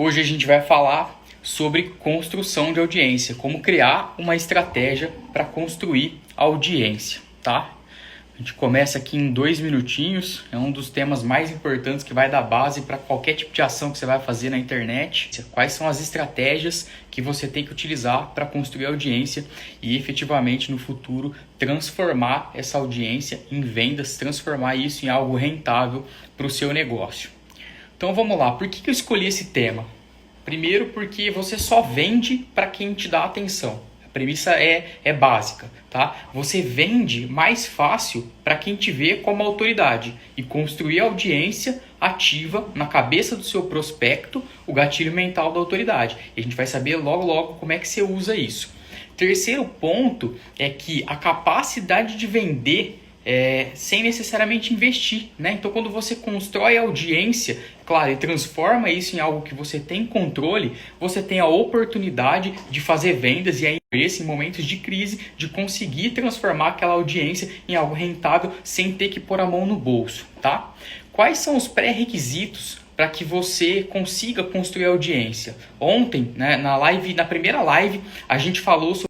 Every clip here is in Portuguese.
Hoje a gente vai falar sobre construção de audiência, como criar uma estratégia para construir audiência, tá? A gente começa aqui em 2 minutinhos, é um dos temas mais importantes que vai dar base para qualquer tipo de ação que você vai fazer na internet. Quais são as estratégias que você tem que utilizar para construir audiência e efetivamente no futuro transformar essa audiência em vendas, transformar isso em algo rentável para o seu negócio. Então vamos lá, por que eu escolhi esse tema? Primeiro porque você só vende para quem te dá atenção. A premissa é básica, tá? Você vende mais fácil para quem te vê como autoridade e construir audiência ativa na cabeça do seu prospecto o gatilho mental da autoridade. E a gente vai saber logo como é que você usa isso. Terceiro ponto é que a capacidade de vender sem necessariamente investir, né? Então, quando você constrói audiência, claro, e transforma isso em algo que você tem controle, você tem a oportunidade de fazer vendas e aí em momentos de crise, de conseguir transformar aquela audiência em algo rentável sem ter que pôr a mão no bolso, tá? Quais são os pré-requisitos para que você consiga construir audiência? Ontem, né, na primeira live, a gente falou sobre...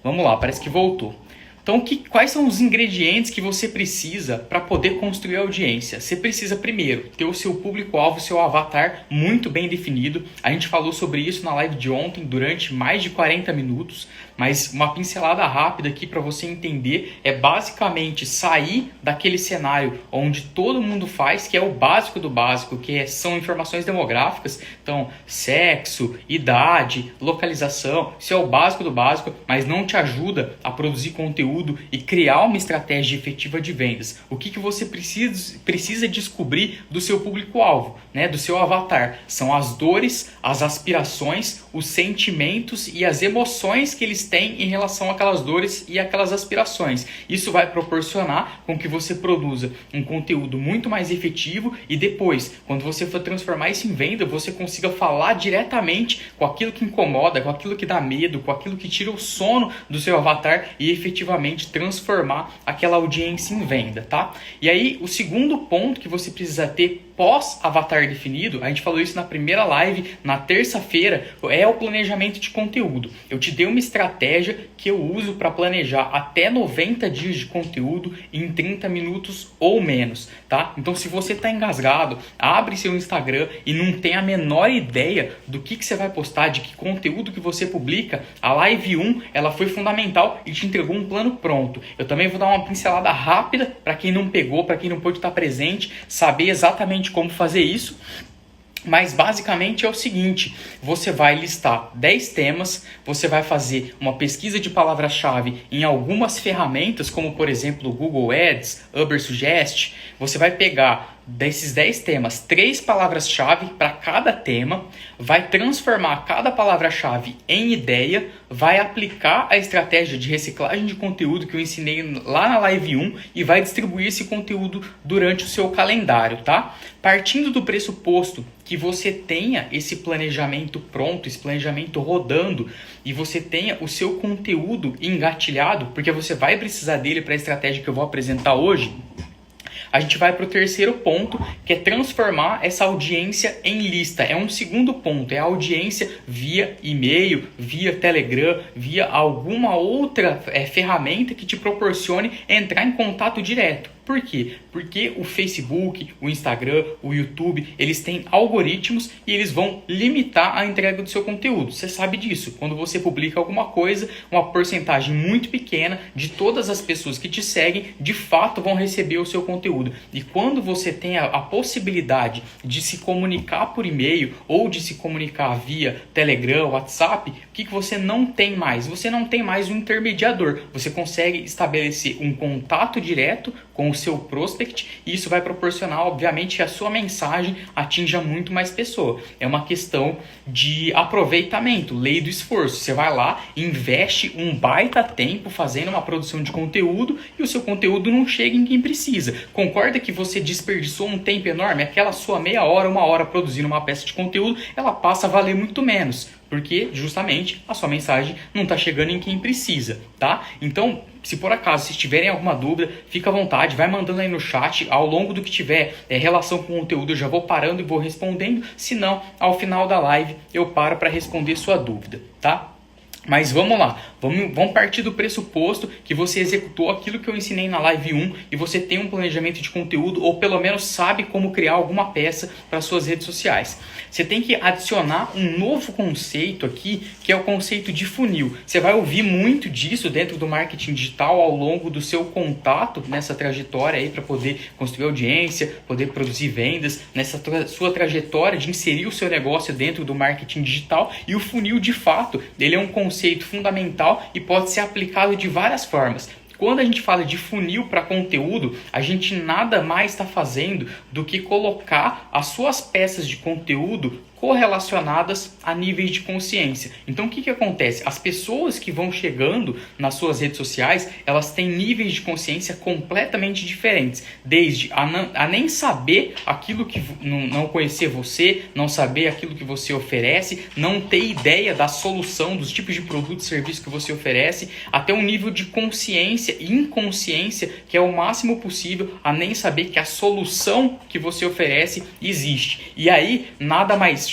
Vamos lá, parece que voltou. Então, quais são os ingredientes que você precisa para poder construir audiência? Você precisa, primeiro, ter o seu público-alvo, seu avatar muito bem definido. A gente falou sobre isso na live de ontem, durante mais de 40 minutos. Mas uma pincelada rápida aqui para você entender é basicamente sair daquele cenário onde todo mundo faz, que é o básico do básico, que são informações demográficas. Então, sexo, idade, localização, isso é o básico do básico, mas não te ajuda a produzir conteúdo e criar uma estratégia efetiva de vendas. O que você precisa descobrir do seu público-alvo, né? Do seu avatar? São as dores, as aspirações, os sentimentos e as emoções que eles têm em relação àquelas dores e aquelas aspirações. Isso vai proporcionar com que você produza um conteúdo muito mais efetivo e depois, quando você for transformar isso em venda, você consiga falar diretamente com aquilo que incomoda, com aquilo que dá medo, com aquilo que tira o sono do seu avatar e efetivamente transformar aquela audiência em venda, tá? E aí, o segundo ponto que você precisa ter pós-avatar definido, a gente falou isso na primeira live, na terça-feira, é o planejamento de conteúdo. Eu te dei uma estratégia que eu uso para planejar até 90 dias de conteúdo em 30 minutos ou menos, tá? Então, se você está engasgado, abre seu Instagram e não tem a menor ideia do que você vai postar, de que conteúdo que você publica, a live 1, ela foi fundamental e te entregou um plano pronto. Eu também vou dar uma pincelada rápida para quem não pegou, para quem não pôde estar presente, saber exatamente como fazer isso. Mas basicamente é o seguinte, você vai listar 10 temas, você vai fazer uma pesquisa de palavra-chave em algumas ferramentas, como por exemplo o Google Ads, Ubersuggest, você vai pegar desses 10 temas, 3 palavras-chave para cada tema, vai transformar cada palavra-chave em ideia, vai aplicar a estratégia de reciclagem de conteúdo que eu ensinei lá na live 1 e vai distribuir esse conteúdo durante o seu calendário, tá? Partindo do pressuposto que você tenha esse planejamento pronto, esse planejamento rodando e você tenha o seu conteúdo engatilhado, porque você vai precisar dele para a estratégia que eu vou apresentar hoje, a gente vai para o terceiro ponto, que é transformar essa audiência em lista. É um segundo ponto, é a audiência via e-mail, via Telegram, via alguma outra ferramenta que te proporcione entrar em contato direto. Por quê? Porque o Facebook, o Instagram, o YouTube, eles têm algoritmos e eles vão limitar a entrega do seu conteúdo. Você sabe disso. Quando você publica alguma coisa, uma porcentagem muito pequena de todas as pessoas que te seguem, de fato, vão receber o seu conteúdo. E quando você tem a possibilidade de se comunicar por e-mail ou de se comunicar via Telegram, WhatsApp, o que você não tem mais? Você não tem mais um intermediador. Você consegue estabelecer um contato direto com o seu prospect e isso vai proporcionar, obviamente, que a sua mensagem atinja muito mais pessoas. É uma questão de aproveitamento, lei do esforço. Você vai lá, investe um baita tempo fazendo uma produção de conteúdo e o seu conteúdo não chega em quem precisa. Concorda que você desperdiçou um tempo enorme? Aquela sua meia hora, uma hora produzindo uma peça de conteúdo, ela passa a valer muito menos. Porque justamente a sua mensagem não está chegando em quem precisa, tá? Então, Se por acaso vocês tiverem alguma dúvida, fica à vontade, vai mandando aí no chat. Ao longo do que tiver relação com o conteúdo, eu já vou parando e vou respondendo. Se não, ao final da live eu paro para responder sua dúvida, tá? Mas vamos lá, vamos partir do pressuposto que você executou aquilo que eu ensinei na live 1 e você tem um planejamento de conteúdo ou pelo menos sabe como criar alguma peça para suas redes sociais. Você tem que adicionar um novo conceito aqui, que é o conceito de funil. Você vai ouvir muito disso dentro do marketing digital ao longo do seu contato nessa trajetória aí para poder construir audiência, poder produzir vendas, nessa sua trajetória de inserir o seu negócio dentro do marketing digital. E o funil, de fato, ele é um conceito fundamental e pode ser aplicado de várias formas. Quando a gente fala de funil para conteúdo, a gente nada mais está fazendo do que colocar as suas peças de conteúdo correlacionadas a níveis de consciência. Então o que acontece? As pessoas que vão chegando nas suas redes sociais, elas têm níveis de consciência completamente diferentes. Desde a nem saber aquilo que... não conhecer você, não saber aquilo que você oferece, não ter ideia da solução, dos tipos de produto e serviço que você oferece, até um nível de consciência e inconsciência que é o máximo possível a nem saber que a solução que você oferece existe. E aí, nada mais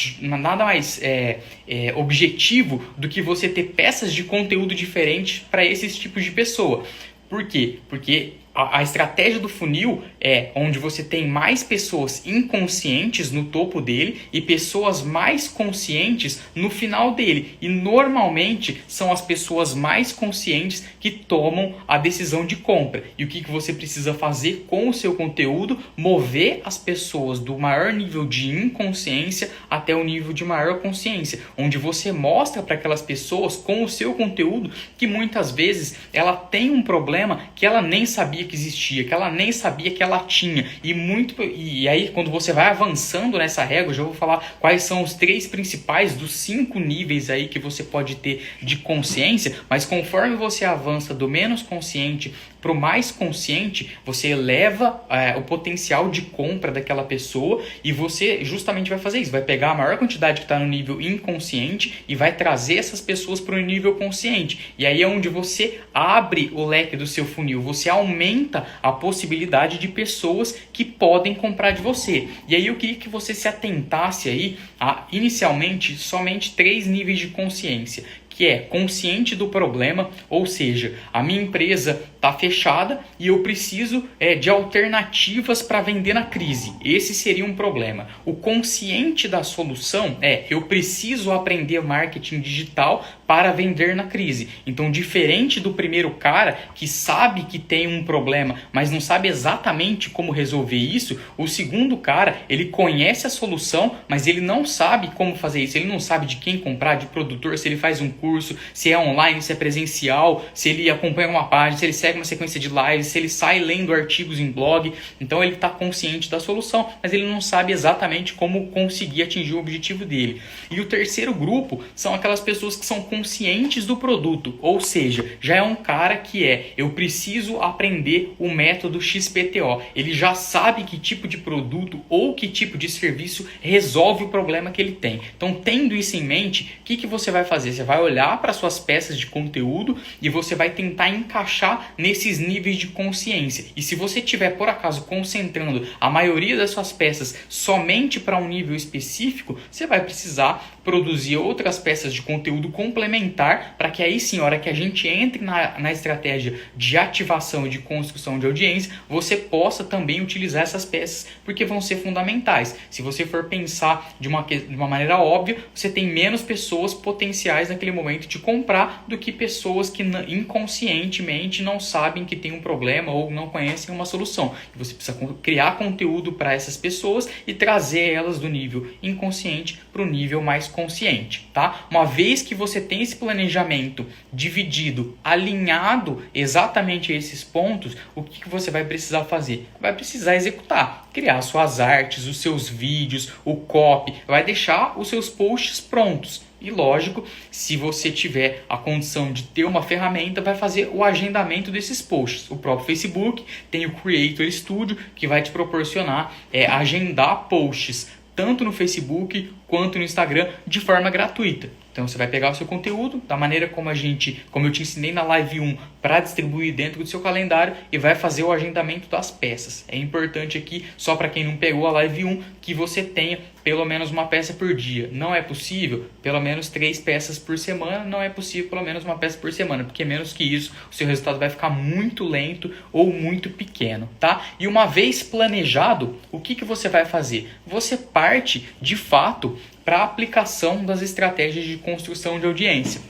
objetivo do que você ter peças de conteúdo diferentes para esses tipos de pessoa. Por quê? Porque a estratégia do funil é onde você tem mais pessoas inconscientes no topo dele e pessoas mais conscientes no final dele. E normalmente são as pessoas mais conscientes que tomam a decisão de compra. E o que você precisa fazer com o seu conteúdo? Mover as pessoas do maior nível de inconsciência até o nível de maior consciência, onde você mostra para aquelas pessoas com o seu conteúdo que muitas vezes ela tem um problema que ela nem sabia que existia, que ela nem sabia que ela tinha. E aí, quando você vai avançando nessa régua, eu já vou falar quais são os 3 principais dos 5 níveis aí que você pode ter de consciência, mas conforme você avança do menos consciente para o mais consciente, você eleva o potencial de compra daquela pessoa e você justamente vai fazer isso, vai pegar a maior quantidade que está no nível inconsciente e vai trazer essas pessoas para o nível consciente. E aí é onde você abre o leque do seu funil, você aumenta a possibilidade de pessoas que podem comprar de você. E aí eu queria que você se atentasse aí a, inicialmente, somente 3 níveis de consciência, que é consciente do problema, ou seja, a minha empresa está fechada e eu preciso de alternativas para vender na crise. Esse seria um problema. O consciente da solução é eu preciso aprender marketing digital para vender na crise. Então, diferente do primeiro cara que sabe que tem um problema, mas não sabe exatamente como resolver isso, o segundo cara, ele conhece a solução, mas ele não sabe como fazer isso. Ele não sabe de quem comprar, de produtor, se ele faz um curso, se é online, se é presencial, se ele acompanha uma página, se ele segue uma sequência de lives, se ele sai lendo artigos em blog. Então ele está consciente da solução, mas ele não sabe exatamente como conseguir atingir o objetivo dele. E o terceiro grupo são aquelas pessoas que são conscientes do produto, ou seja, já é um cara que eu preciso aprender o método XPTO. Ele já sabe que tipo de produto ou que tipo de serviço resolve o problema que ele tem. Então, tendo isso em mente, o que você vai fazer? Você vai olhar para suas peças de conteúdo e você vai tentar encaixar nesses níveis de consciência. E se você estiver, por acaso, concentrando a maioria das suas peças somente para um nível específico, você vai precisar produzir outras peças de conteúdo complementar para que aí sim, a hora que a gente entre na estratégia de ativação e de construção de audiência, você possa também utilizar essas peças, porque vão ser fundamentais. Se você for pensar de uma maneira óbvia, você tem menos pessoas potenciais naquele momento de comprar do que pessoas que inconscientemente não sabem que tem um problema ou não conhecem uma solução. Você precisa criar conteúdo para essas pessoas e trazer elas do nível inconsciente para o nível mais consciente, tá? Uma vez que você tem esse planejamento dividido, alinhado exatamente a esses pontos, o que você vai precisar fazer? Vai precisar executar, criar suas artes, os seus vídeos, o copy, vai deixar os seus posts prontos. E lógico, se você tiver a condição de ter uma ferramenta, vai fazer o agendamento desses posts. O próprio Facebook tem o Creator Studio, que vai te proporcionar agendar posts, tanto no Facebook quanto no Instagram, de forma gratuita. Então você vai pegar o seu conteúdo, da maneira como eu te ensinei na live 1, para distribuir dentro do seu calendário e vai fazer o agendamento das peças. É importante aqui, só para quem não pegou a live 1, que você tenha pelo menos uma peça por dia. Não é possível? Pelo menos 3 peças por semana. Não é possível pelo menos uma peça por semana, porque menos que isso, o seu resultado vai ficar muito lento ou muito pequeno, tá? E uma vez planejado, o que você vai fazer? Você parte, de fato, para a aplicação das estratégias de construção de audiência.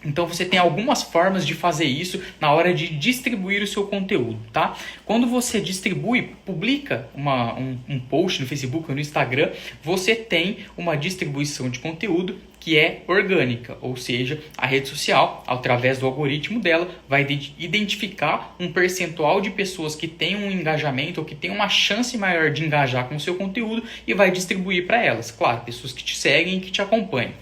Então você tem algumas formas de fazer isso na hora de distribuir o seu conteúdo, tá? Quando você distribui, publica um post no Facebook ou no Instagram, você tem uma distribuição de conteúdo que é orgânica, ou seja, a rede social, através do algoritmo dela, vai identificar um percentual de pessoas que têm um engajamento ou que têm uma chance maior de engajar com o seu conteúdo e vai distribuir para elas. Claro, pessoas que te seguem e que te acompanham.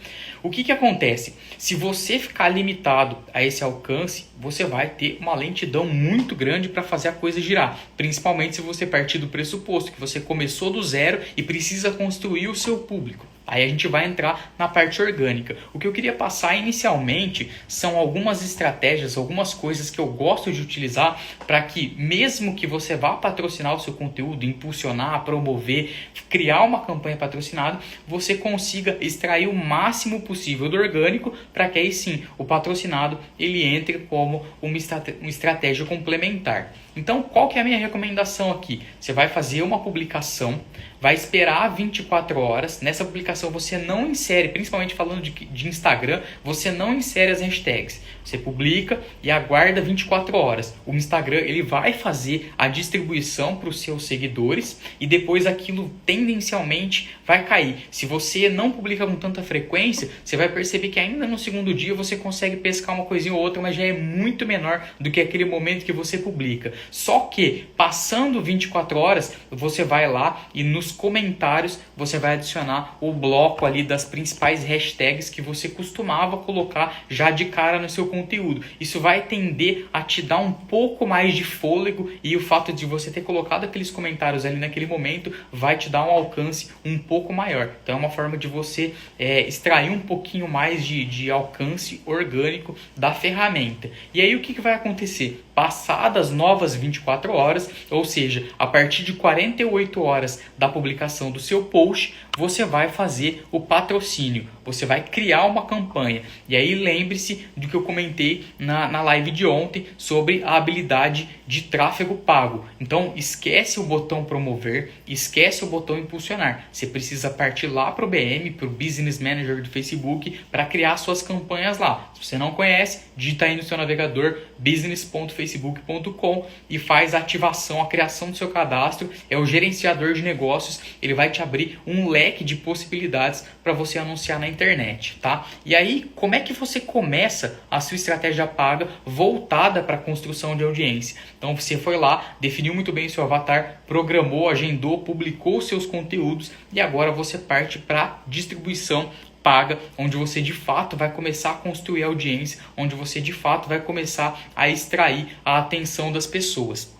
O que acontece? Se você ficar limitado a esse alcance, você vai ter uma lentidão muito grande para fazer a coisa girar. Principalmente se você partir do pressuposto que você começou do zero e precisa construir o seu público. Aí a gente vai entrar na parte orgânica. O que eu queria passar inicialmente são algumas estratégias, algumas coisas que eu gosto de utilizar para que, mesmo que você vá patrocinar o seu conteúdo, impulsionar, promover, criar uma campanha patrocinada, você consiga extrair o máximo possível do orgânico para que aí sim o patrocinado ele entre como uma estratégia complementar. Então, qual que é a minha recomendação aqui? Você vai fazer uma publicação, vai esperar 24 horas. Nessa publicação você não insere, principalmente falando de Instagram, você não insere as hashtags. Você publica e aguarda 24 horas. O Instagram ele vai fazer a distribuição para os seus seguidores e depois aquilo tendencialmente vai cair. Se você não publica com tanta frequência, você vai perceber que ainda no segundo dia você consegue pescar uma coisinha ou outra, mas já é muito menor do que aquele momento que você publica. Só que, passando 24 horas, você vai lá e nos comentários você vai adicionar o bloco ali das principais hashtags que você costumava colocar já de cara no seu conteúdo. Isso vai tender a te dar um pouco mais de fôlego e o fato de você ter colocado aqueles comentários ali naquele momento vai te dar um alcance um pouco maior. Então é uma forma de você extrair um pouquinho mais de alcance orgânico da ferramenta. E aí o que vai acontecer? Passadas novas 24 horas, ou seja, a partir de 48 horas da publicação do seu post, você vai fazer o patrocínio, você vai criar uma campanha. E aí lembre-se do que eu comentei na live de ontem sobre a habilidade de tráfego pago. Então esquece o botão promover, esquece o botão impulsionar. Você precisa partir lá para o BM, para o Business Manager do Facebook, para criar suas campanhas lá. Se você não conhece, digita aí no seu navegador business.facebook.com e faz a ativação, a criação do seu cadastro. É o gerenciador de negócios, ele vai te abrir um leque de possibilidades para você anunciar na internet, tá? E aí, como é que você começa a sua estratégia paga voltada para a construção de audiência? Então, você foi lá, definiu muito bem o seu avatar, programou, agendou, publicou seus conteúdos e agora você parte para distribuição paga, onde você de fato vai começar a construir audiência, onde você de fato vai começar a extrair a atenção das pessoas.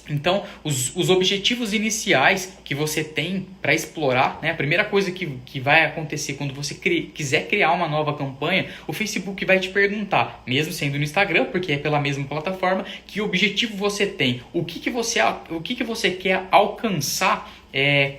Então, os objetivos iniciais que você tem para explorar, né? A primeira coisa que vai acontecer quando você quiser criar uma nova campanha, o Facebook vai te perguntar, mesmo sendo no Instagram, porque é pela mesma plataforma, que objetivo você tem, o que você quer alcançar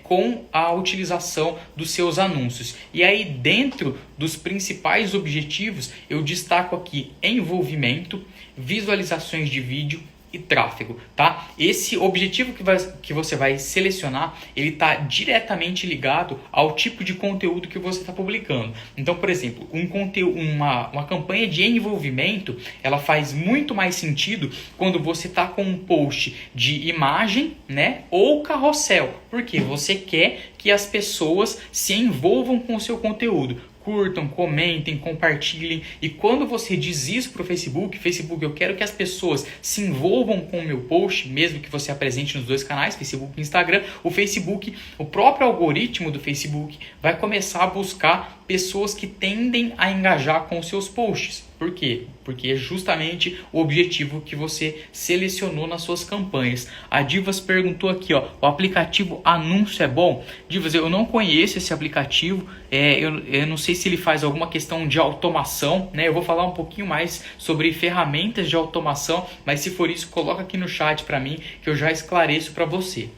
com a utilização dos seus anúncios. E aí, dentro dos principais objetivos, eu destaco aqui envolvimento, visualizações de vídeo e tráfego, tá? Esse objetivo que você vai selecionar, ele está diretamente ligado ao tipo de conteúdo que você está publicando. Então, por exemplo, uma campanha de envolvimento, ela faz muito mais sentido quando você está com um post de imagem, né, ou carrossel, porque você quer que as pessoas se envolvam com o seu conteúdo. Curtam, comentem, compartilhem. E quando você diz isso para o Facebook, eu quero que as pessoas se envolvam com o meu post, mesmo que você apresente nos dois canais, Facebook e Instagram, o próprio algoritmo do Facebook vai começar a buscar pessoas que tendem a engajar com os seus posts. Por quê? Porque é justamente o objetivo que você selecionou nas suas campanhas. A Divas perguntou aqui, ó, o aplicativo Anúncio é bom? Divas, eu não conheço esse aplicativo, eu não sei se ele faz alguma questão de automação, né? Eu vou falar um pouquinho mais sobre ferramentas de automação, mas se for isso, coloca aqui no chat para mim que eu já esclareço para você.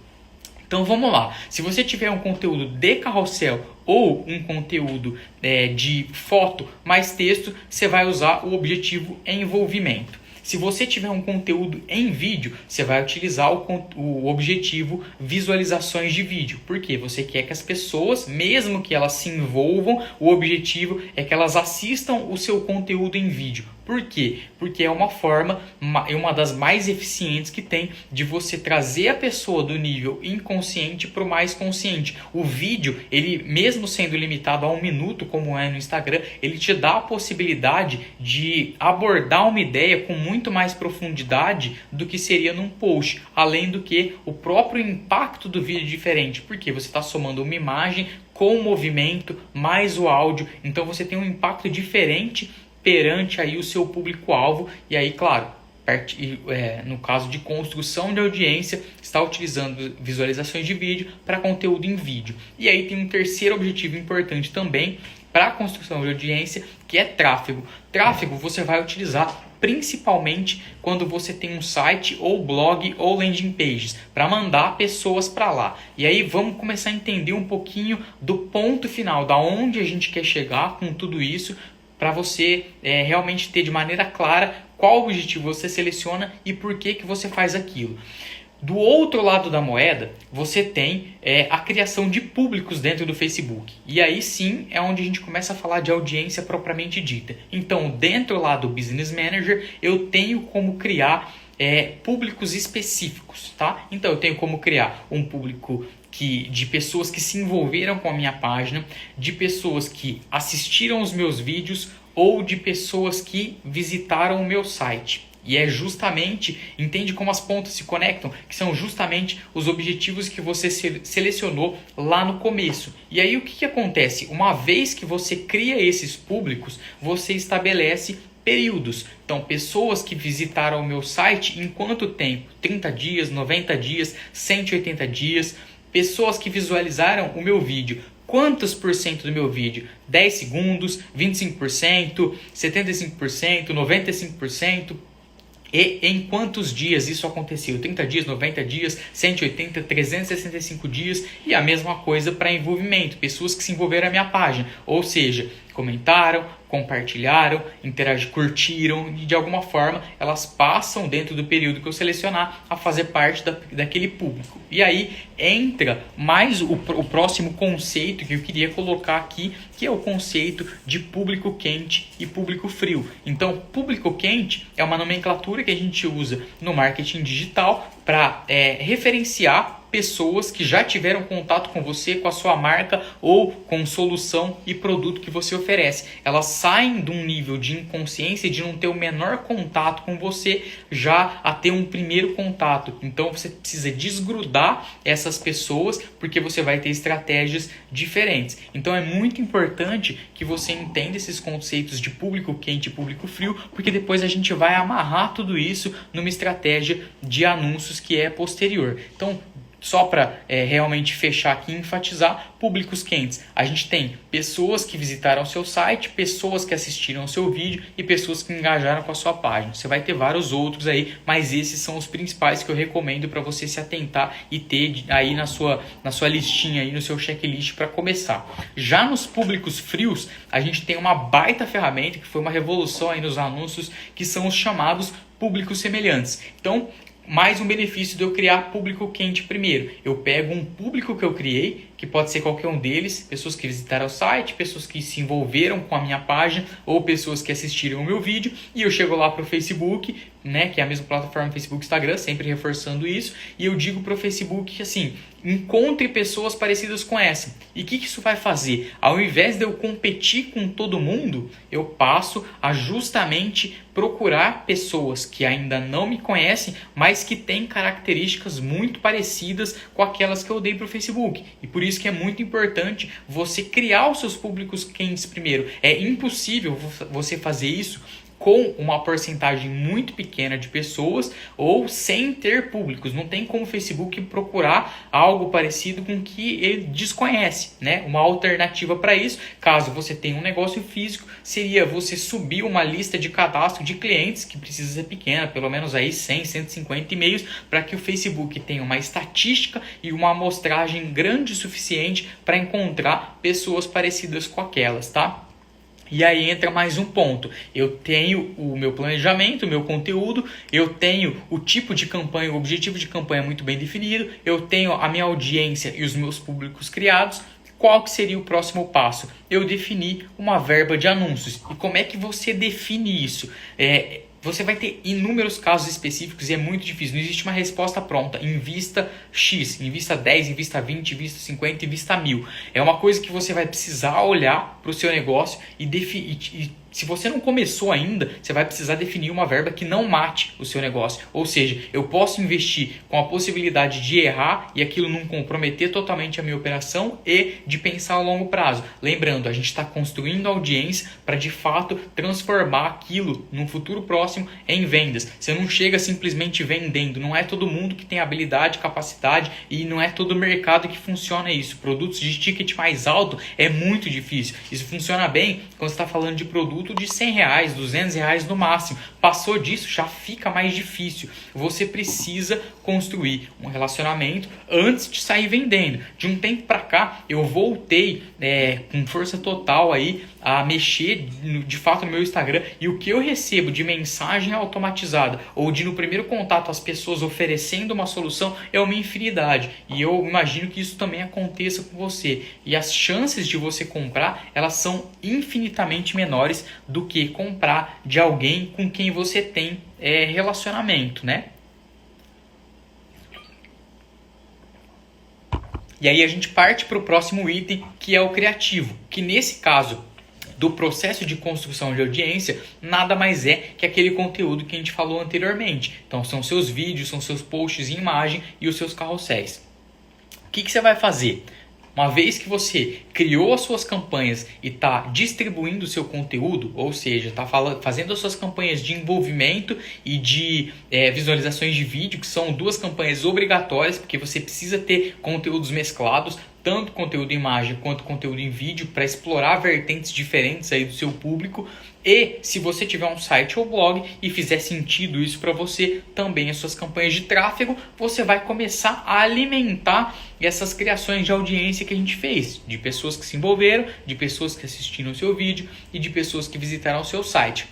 Então vamos lá, se você tiver um conteúdo de carrossel ou um conteúdo de foto mais texto, você vai usar o objetivo envolvimento. Se você tiver um conteúdo em vídeo, você vai utilizar o objetivo visualizações de vídeo. Por quê? Você quer que as pessoas, mesmo que elas se envolvam, o objetivo é que elas assistam o seu conteúdo em vídeo. Por quê? Porque é uma forma, uma das mais eficientes que tem de você trazer a pessoa do nível inconsciente para o mais consciente. O vídeo, ele mesmo sendo limitado a 1 minuto, como é no Instagram, ele te dá a possibilidade de abordar uma ideia com muito mais profundidade do que seria num post. Além do que o próprio impacto do vídeo é diferente, porque você está somando uma imagem com o movimento mais o áudio, então você tem um impacto diferente perante aí o seu público-alvo. E aí, claro, no caso de construção de audiência, está utilizando visualizações de vídeo para conteúdo em vídeo. E aí tem um terceiro objetivo importante também para a construção de audiência, que é tráfego. Tráfego você vai utilizar principalmente quando você tem um site ou blog ou landing pages para mandar pessoas para lá. E aí vamos começar a entender um pouquinho do ponto final, da onde a gente quer chegar com tudo isso, para você realmente ter de maneira clara qual objetivo você seleciona e por que você faz aquilo. Do outro lado da moeda, você tem a criação de públicos dentro do Facebook. E aí sim é onde a gente começa a falar de audiência propriamente dita. Então, dentro lá do Business Manager, eu tenho como criar públicos específicos, tá? Então, eu tenho como criar um público de pessoas que se envolveram com a minha página, de pessoas que assistiram os meus vídeos ou de pessoas que visitaram o meu site. E é justamente, entende como as pontas se conectam? Que são justamente os objetivos que você selecionou lá no começo. E aí o que acontece? Uma vez que você cria esses públicos, você estabelece períodos. Então, pessoas que visitaram o meu site em quanto tempo? 30 dias, 90 dias, 180 dias. Pessoas que visualizaram o meu vídeo. Quantos por cento do meu vídeo? 10 segundos, 25%, 75%, 95%. E em quantos dias isso aconteceu? 30 dias, 90 dias, 180, 365 dias. E a mesma coisa para envolvimento. Pessoas que se envolveram na minha página. Ou seja, comentaram, compartilharam, interagiram, curtiram e de alguma forma elas passam dentro do período que eu selecionar a fazer parte daquele público. E aí entra mais o próximo conceito que eu queria colocar aqui, que é o conceito de público quente e público frio. Então, público quente é uma nomenclatura que a gente usa no marketing digital para referenciar pessoas que já tiveram contato com você, com a sua marca ou com solução e produto que você oferece. Elas saem de um nível de inconsciência de não ter o menor contato com você já a ter um primeiro contato. Então você precisa desgrudar essas pessoas porque você vai ter estratégias diferentes. Então é muito importante que você entenda esses conceitos de público quente e público frio, porque depois a gente vai amarrar tudo isso numa estratégia de anúncios que é posterior. Então, só para realmente fechar aqui e enfatizar, públicos quentes. A gente tem pessoas que visitaram o seu site, pessoas que assistiram o seu vídeo e pessoas que engajaram com a sua página. Você vai ter vários outros aí, mas esses são os principais que eu recomendo para você se atentar e ter aí na sua listinha, aí no seu checklist para começar. Já nos públicos frios, a gente tem uma baita ferramenta que foi uma revolução aí nos anúncios, que são os chamados públicos semelhantes. Então, mais um benefício de eu criar público quente primeiro. Eu pego um público que eu criei, que pode ser qualquer um deles, pessoas que visitaram o site, pessoas que se envolveram com a minha página ou pessoas que assistiram o meu vídeo, e eu chego lá para o Facebook, né, que é a mesma plataforma Facebook e Instagram, sempre reforçando isso, e eu digo para o Facebook que assim, encontre pessoas parecidas com essa. E o que isso vai fazer? Ao invés de eu competir com todo mundo, eu passo a justamente procurar pessoas que ainda não me conhecem, mas que têm características muito parecidas com aquelas que eu dei para o Facebook. E por isso que é muito importante você criar os seus públicos quentes primeiro. É impossível você fazer isso com uma porcentagem muito pequena de pessoas ou sem ter públicos. Não tem como o Facebook procurar algo parecido com o que ele desconhece, né? Uma alternativa para isso, caso você tenha um negócio físico, seria você subir uma lista de cadastro de clientes, que precisa ser pequena, pelo menos aí 100, 150 e-mails, para que o Facebook tenha uma estatística e uma amostragem grande o suficiente para encontrar pessoas parecidas com aquelas, tá? E aí entra mais um ponto. Eu tenho o meu planejamento, o meu conteúdo, eu tenho o tipo de campanha, o objetivo de campanha muito bem definido, eu tenho a minha audiência e os meus públicos criados. Qual que seria o próximo passo? Eu definir uma verba de anúncios. E como é que você define isso? Você vai ter inúmeros casos específicos e é muito difícil. Não existe uma resposta pronta. Invista X, invista 10, invista 20, invista 50, invista 1000. É uma coisa que você vai precisar olhar para o seu negócio e definir. Se você não começou ainda, você vai precisar definir uma verba que não mate o seu negócio. Ou seja, eu posso investir com a possibilidade de errar e aquilo não comprometer totalmente a minha operação e de pensar a longo prazo. Lembrando, a gente está construindo audiência para de fato transformar aquilo no futuro próximo em vendas. Você não chega simplesmente vendendo. Não é todo mundo que tem habilidade, capacidade e não é todo mercado que funciona isso. Produtos de ticket mais alto é muito difícil. Isso funciona bem quando você está falando de produto de R$100, R$200 no máximo. Passou disso, já fica mais difícil. Você precisa construir um relacionamento antes de sair vendendo. De um tempo para cá, eu voltei com força total aí a mexer de fato no meu Instagram, e o que eu recebo de mensagem automatizada ou de no primeiro contato as pessoas oferecendo uma solução é uma infinidade, e eu imagino que isso também aconteça com você, e as chances de você comprar, elas são infinitamente menores do que comprar de alguém com quem você tem relacionamento, né? E aí a gente parte para o próximo item, que é o criativo, que nesse caso do processo de construção de audiência, nada mais é que aquele conteúdo que a gente falou anteriormente. Então são seus vídeos, são seus posts em imagem e os seus carrosséis. O que você vai fazer? Uma vez que você criou as suas campanhas e está distribuindo o seu conteúdo, ou seja, está fazendo as suas campanhas de envolvimento e de visualizações de vídeo, que são duas campanhas obrigatórias, porque você precisa ter conteúdos mesclados, tanto conteúdo em imagem quanto conteúdo em vídeo, para explorar vertentes diferentes aí do seu público. E se você tiver um site ou blog e fizer sentido isso para você, também as suas campanhas de tráfego, você vai começar a alimentar essas criações de audiência que a gente fez, de pessoas que se envolveram, de pessoas que assistiram o seu vídeo e de pessoas que visitaram o seu site.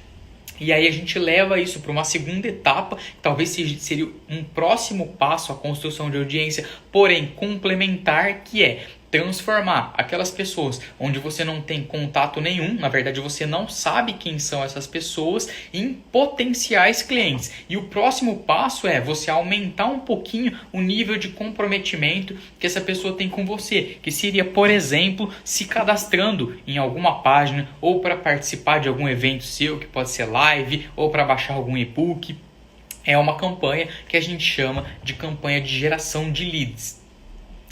E aí a gente leva isso para uma segunda etapa, que talvez seria um próximo passo à construção de audiência, porém complementar, que é transformar aquelas pessoas onde você não tem contato nenhum, na verdade você não sabe quem são essas pessoas, em potenciais clientes. E o próximo passo é você aumentar um pouquinho o nível de comprometimento que essa pessoa tem com você, que seria, por exemplo, se cadastrando em alguma página ou para participar de algum evento seu, que pode ser live, ou para baixar algum e-book. É uma campanha que a gente chama de campanha de geração de leads.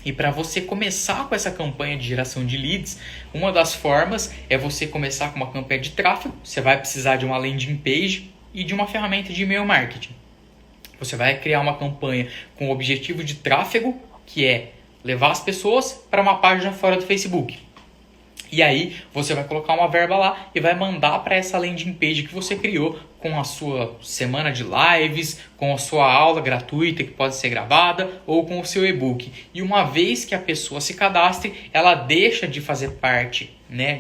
E para você começar com essa campanha de geração de leads, uma das formas é você começar com uma campanha de tráfego. Você vai precisar de uma landing page e de uma ferramenta de e-mail marketing. Você vai criar uma campanha com o objetivo de tráfego, que é levar as pessoas para uma página fora do Facebook. E aí você vai colocar uma verba lá e vai mandar para essa landing page que você criou, com a sua semana de lives, com a sua aula gratuita que pode ser gravada ou com o seu e-book. E uma vez que a pessoa se cadastre, ela deixa de fazer parte,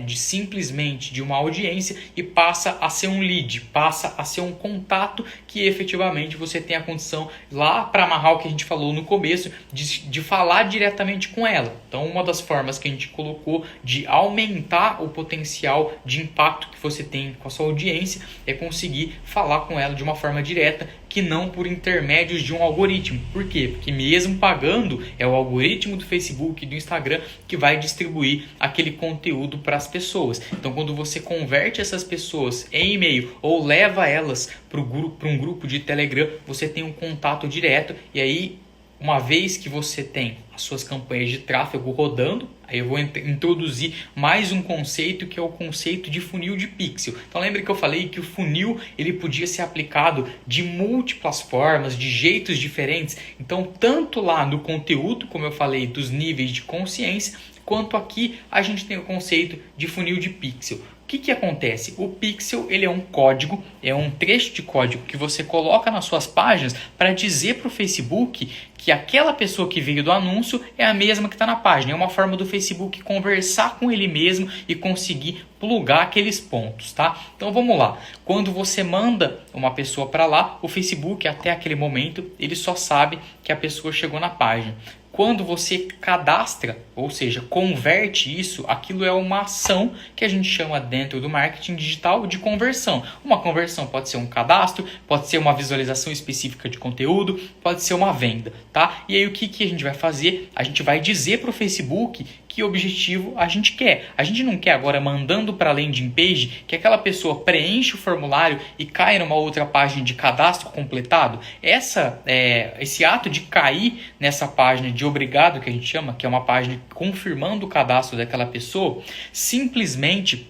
de simplesmente de uma audiência e passa a ser um lead, passa a ser um contato que efetivamente você tem a condição, lá para amarrar o que a gente falou no começo, de falar diretamente com ela. Então uma das formas que a gente colocou de aumentar o potencial de impacto que você tem com a sua audiência é conseguir falar com ela de uma forma direta, que não por intermédios de um algoritmo. Por quê? Porque mesmo pagando, é o algoritmo do Facebook e do Instagram que vai distribuir aquele conteúdo para as pessoas. Então quando você converte essas pessoas em e-mail ou leva elas para um grupo de Telegram, você tem um contato direto, e aí uma vez que você tem as suas campanhas de tráfego rodando, aí eu vou introduzir mais um conceito, que é o conceito de funil de pixel. Então lembra que eu falei que o funil ele podia ser aplicado de múltiplas formas, de jeitos diferentes. Então tanto lá no conteúdo, como eu falei, dos níveis de consciência, quanto aqui a gente tem o conceito de funil de pixel. O que acontece? O pixel ele é um código, é um trecho de código que você coloca nas suas páginas para dizer para o Facebook que aquela pessoa que veio do anúncio é a mesma que está na página. É uma forma do Facebook conversar com ele mesmo e conseguir plugar aqueles pontos, tá? Então vamos lá. Quando você manda uma pessoa para lá, o Facebook até aquele momento ele só sabe que a pessoa chegou na página. Quando você cadastra, ou seja, converte isso, aquilo é uma ação que a gente chama dentro do marketing digital de conversão. Uma conversão pode ser um cadastro, pode ser uma visualização específica de conteúdo, pode ser uma venda, tá? E aí o que a gente vai fazer? A gente vai dizer para o Facebook que objetivo a gente quer. A gente não quer agora mandando para a landing page que aquela pessoa preencha o formulário e caia numa outra página de cadastro completado. Esse ato de cair nessa página de obrigado, que a gente chama, que é uma página confirmando o cadastro daquela pessoa, simplesmente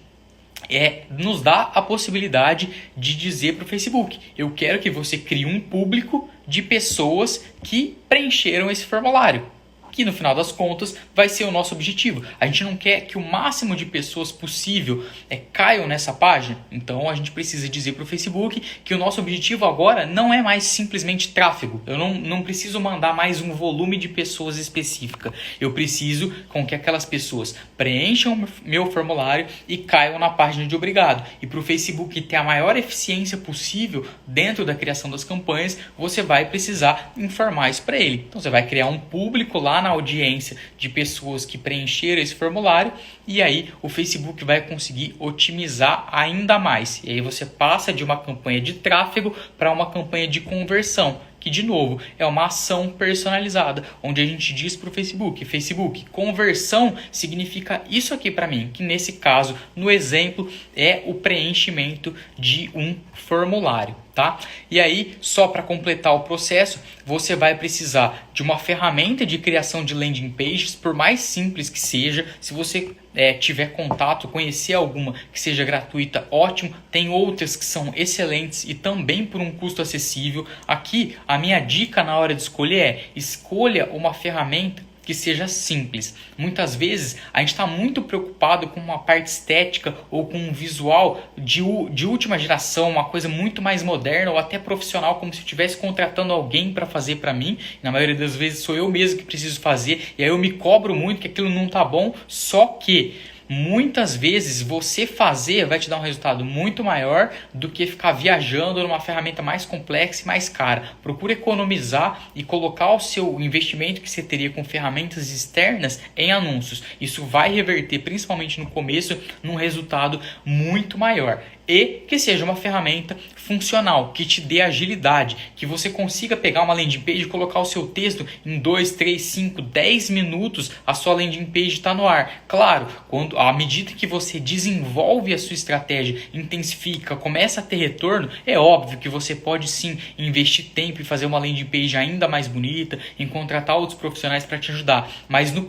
nos dá a possibilidade de dizer para o Facebook: eu quero que você crie um público de pessoas que preencheram esse formulário, que no final das contas vai ser o nosso objetivo. A gente não quer que o máximo de pessoas possível caiam nessa página, então a gente precisa dizer para o Facebook que o nosso objetivo agora não é mais simplesmente tráfego. Eu não preciso mandar mais um volume de pessoas específica. Eu preciso com que aquelas pessoas preencham meu formulário e caiam na página de obrigado. E para o Facebook ter a maior eficiência possível dentro da criação das campanhas, você vai precisar informar isso para ele. Então você vai criar um público lá na audiência de pessoas que preencheram esse formulário, e aí o Facebook vai conseguir otimizar ainda mais. E aí você passa de uma campanha de tráfego para uma campanha de conversão, que de novo é uma ação personalizada, onde a gente diz para o Facebook, conversão significa isso aqui para mim, que nesse caso, no exemplo, é o preenchimento de um formulário, tá? E aí, só para completar o processo, você vai precisar de uma ferramenta de criação de landing pages, por mais simples que seja. Se você tiver contato, conhecer alguma que seja gratuita, ótimo. Tem outras que são excelentes e também por um custo acessível. Aqui, a minha dica na hora de escolher escolha uma ferramenta que seja simples. Muitas vezes a gente está muito preocupado com uma parte estética ou com um visual de última geração, uma coisa muito mais moderna ou até profissional, como se eu estivesse contratando alguém para fazer para mim. Na maioria das vezes sou eu mesmo que preciso fazer, e aí eu me cobro muito que aquilo não está bom, só que muitas vezes você fazer vai te dar um resultado muito maior do que ficar viajando numa ferramenta mais complexa e mais cara. Procura economizar e colocar o seu investimento que você teria com ferramentas externas em anúncios. Isso vai reverter, principalmente no começo, num resultado muito maior. E que seja uma ferramenta funcional, que te dê agilidade, que você consiga pegar uma landing page e colocar o seu texto em 2, 3, 5, 10 minutos, a sua landing page está no ar. Claro, à medida que você desenvolve a sua estratégia, intensifica, começa a ter retorno, é óbvio que você pode sim investir tempo e fazer uma landing page ainda mais bonita, em contratar outros profissionais para te ajudar. Mas no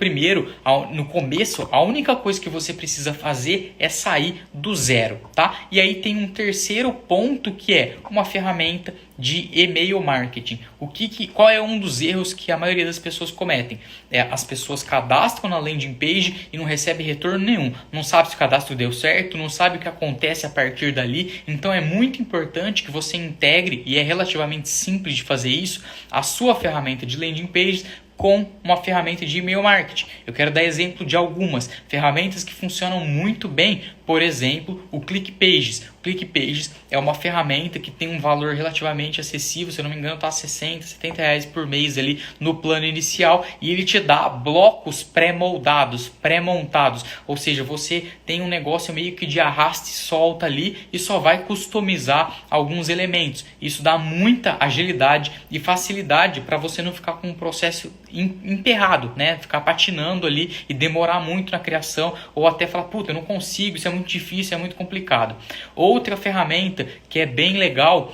começo, a única coisa que você precisa fazer é sair do zero, tá? E aí tem um terceiro ponto, que é uma ferramenta de e-mail marketing. Qual é um dos erros que a maioria das pessoas cometem? As pessoas cadastram na landing page e não recebem retorno nenhum. Não sabe se o cadastro deu certo, não sabe o que acontece a partir dali. Então é muito importante que você integre, e é relativamente simples de fazer isso, a sua ferramenta de landing page com uma ferramenta de e-mail marketing. Eu quero dar exemplo de algumas ferramentas que funcionam muito bem. Por exemplo, o ClickPages. O ClickPages é uma ferramenta que tem um valor relativamente acessível, se eu não me engano está R$60, R$70 por mês ali no plano inicial, e ele te dá blocos pré-moldados, pré-montados, ou seja, você tem um negócio meio que de arrasta e solta ali e só vai customizar alguns elementos. Isso dá muita agilidade e facilidade para você não ficar com um processo emperrado, né? Ficar patinando ali e demorar muito na criação, ou até falar, puta, eu não consigo, isso é muito muito difícil, é muito complicado. Outra ferramenta que é bem legal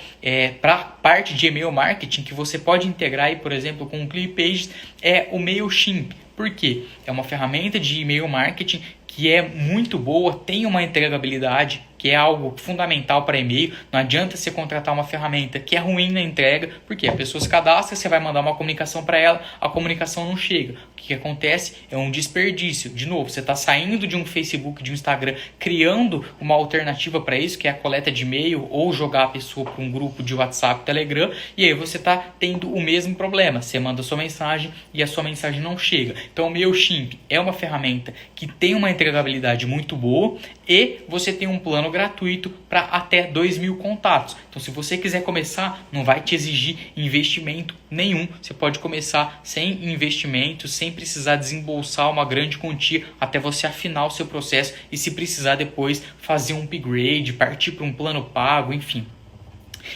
para parte de e-mail marketing, que você pode integrar aí, por exemplo, com o ClickPages, é o MailChimp. Por quê? É uma ferramenta de e-mail marketing que é muito boa, tem uma entregabilidade, que é algo fundamental para e-mail. Não adianta você contratar uma ferramenta que é ruim na entrega, porque a pessoa se cadastra, você vai mandar uma comunicação para ela, a comunicação não chega. O que acontece é um desperdício. De novo, você está saindo de um Facebook, de um Instagram, criando uma alternativa para isso, que é a coleta de e-mail ou jogar a pessoa para um grupo de WhatsApp, Telegram, e aí você está tendo o mesmo problema. Você manda a sua mensagem e a sua mensagem não chega. Então o MailChimp é uma ferramenta que tem uma entregabilidade muito boa e você tem um plano gratuito para até 2.000 contatos. Então, se você quiser começar, não vai te exigir investimento nenhum. Você pode começar sem investimento, sem precisar desembolsar uma grande quantia até você afinar o seu processo e, se precisar, depois fazer um upgrade, partir para um plano pago, enfim.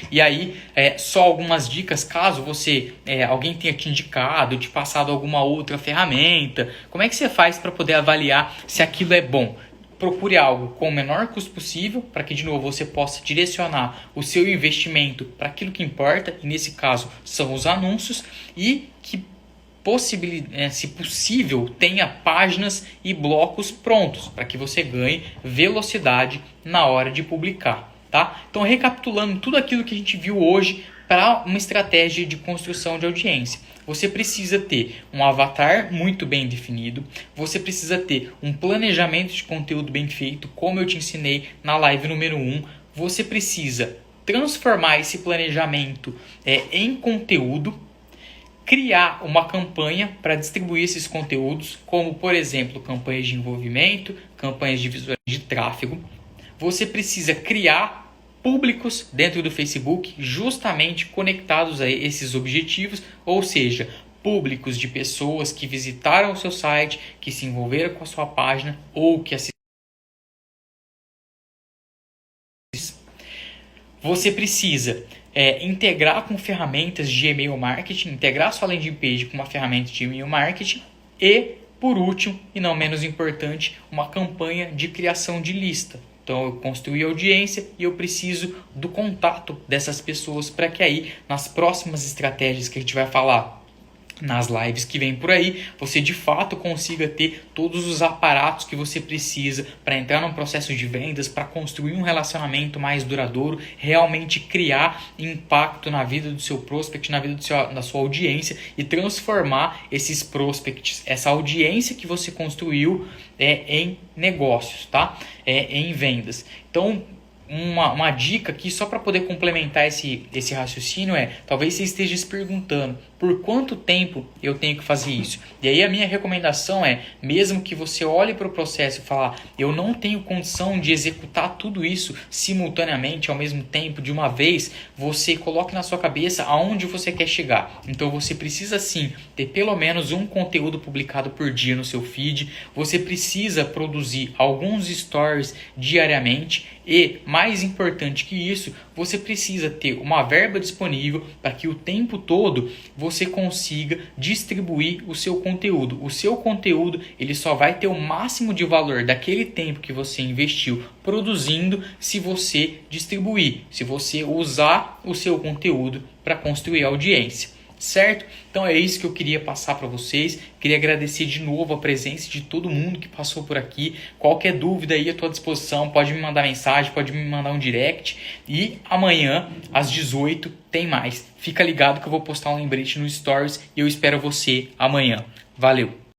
E aí, só algumas dicas, caso você alguém tenha te indicado, te passado alguma outra ferramenta, como é que você faz para poder avaliar se aquilo é bom? Procure algo com o menor custo possível, para que, de novo, você possa direcionar o seu investimento para aquilo que importa, e nesse caso são os anúncios, e que, se possível, tenha páginas e blocos prontos, para que você ganhe velocidade na hora de publicar. Tá? Então, recapitulando tudo aquilo que a gente viu hoje para uma estratégia de construção de audiência. Você precisa ter um avatar muito bem definido, você precisa ter um planejamento de conteúdo bem feito, como eu te ensinei na live número 1. Você precisa transformar esse planejamento em conteúdo, criar uma campanha para distribuir esses conteúdos, como, por exemplo, campanhas de envolvimento, campanhas de visualização de tráfego. Você precisa criar públicos dentro do Facebook justamente conectados a esses objetivos, ou seja, públicos de pessoas que visitaram o seu site, que se envolveram com a sua página ou que assistiram. Você precisa integrar com ferramentas de e-mail marketing, integrar sua landing page com uma ferramenta de e-mail marketing e, por último, e não menos importante, uma campanha de criação de lista. Então, eu construí audiência e eu preciso do contato dessas pessoas para que aí, nas próximas estratégias que a gente vai falar nas lives que vem por aí, você de fato consiga ter todos os aparatos que você precisa para entrar num processo de vendas, para construir um relacionamento mais duradouro, realmente criar impacto na vida do seu prospect, na vida da sua audiência e transformar esses prospects, essa audiência que você construiu em negócios, tá? Em vendas. Então, uma dica aqui, só para poder complementar esse raciocínio, talvez você esteja se perguntando por quanto tempo eu tenho que fazer isso. E aí a minha recomendação mesmo que você olhe para o processo e falar, eu não tenho condição de executar tudo isso simultaneamente, ao mesmo tempo, de uma vez, você coloque na sua cabeça aonde você quer chegar. Então você precisa sim ter pelo menos um conteúdo publicado por dia no seu feed, você precisa produzir alguns stories diariamente e, mais importante que isso, você precisa ter uma verba disponível para que o tempo todo você consiga distribuir o seu conteúdo. O seu conteúdo ele só vai ter o máximo de valor daquele tempo que você investiu produzindo se você distribuir, se você usar o seu conteúdo para construir audiência. Certo? Então é isso que eu queria passar para vocês. Queria agradecer de novo a presença de todo mundo que passou por aqui. Qualquer dúvida aí à tua disposição, pode me mandar mensagem, pode me mandar um direct. E amanhã, às 18, tem mais. Fica ligado que eu vou postar um lembrete no Stories e eu espero você amanhã. Valeu!